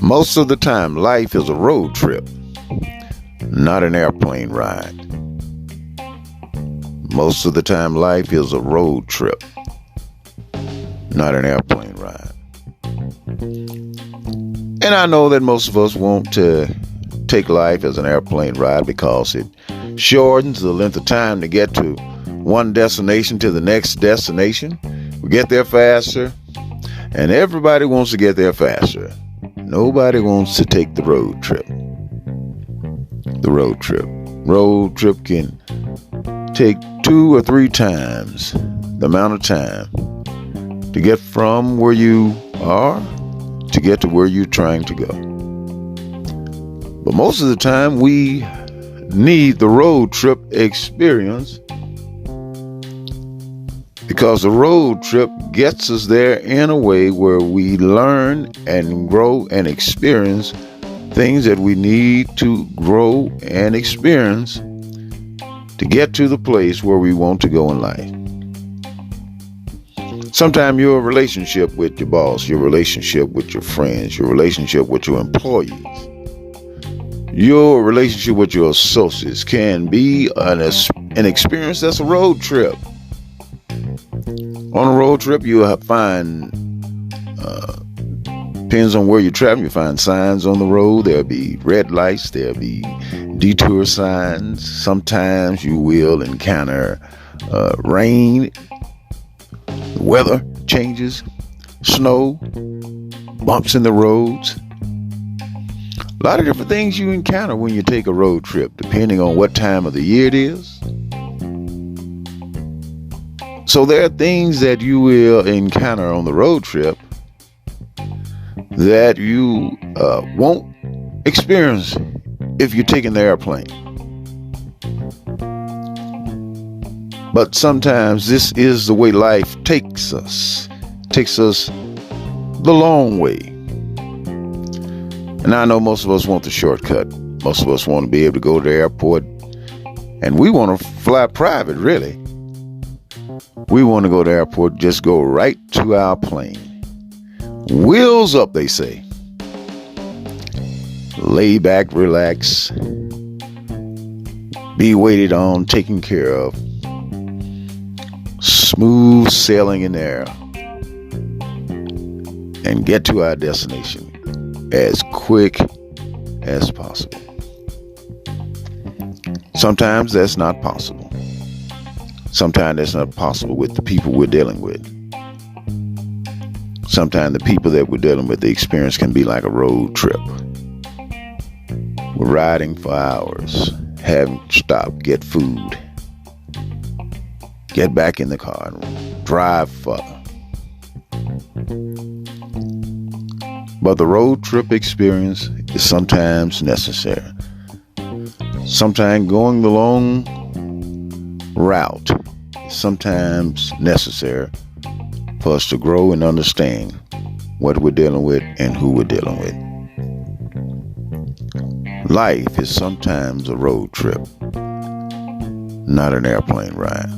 Most of the time, life is a road trip, not an airplane ride. Most of the time, life is a road trip, not an airplane ride. And I know that most of us want to take life as an airplane ride because it shortens the length of time to get to one destination to the next destination. We get there faster, and everybody wants to get there faster. Nobody wants to take the road trip. The road trip. Road trip can take 2 or 3 times the amount of time to get from where you are to get to where you're trying to go. But most of the time, we need the road trip experience because the road trip gets us there in a way where we learn and grow and experience things that we need to grow and experience to get to the place where we want to go in life. Sometimes your relationship with your boss, your relationship with your friends, your relationship with your employees, your relationship with your associates can be an experience that's a road trip. On a road trip, you'll find, depends on where you're traveling, you find signs on the road. There'll be red lights, there'll be detour signs. Sometimes you will encounter rain, weather changes, snow, bumps in the roads. A lot of different things you encounter when you take a road trip, depending on what time of the year it is. So there are things that you will encounter on the road trip that you won't experience if you're taking the airplane. But sometimes this is the way life takes us the long way. And I know most of us want the shortcut. Most of us want to be able to go to the airport, and we want to fly private, really. We want to go to the airport, just go right to our plane. Wheels up, they say. Lay back, relax, be waited on, taken care of. Smooth sailing in there, and get to our destination as quick as possible. Sometimes that's not possible. Sometimes that's not possible with the people we're dealing with. Sometimes the people that we're dealing with, the experience can be like a road trip. We're riding for hours, having to stop, get food, get back in the car and drive further. But the road trip experience is sometimes necessary. Sometimes going the long route is sometimes necessary for us to grow and understand what we're dealing with and who we're dealing with. Life is sometimes a road trip, not an airplane ride.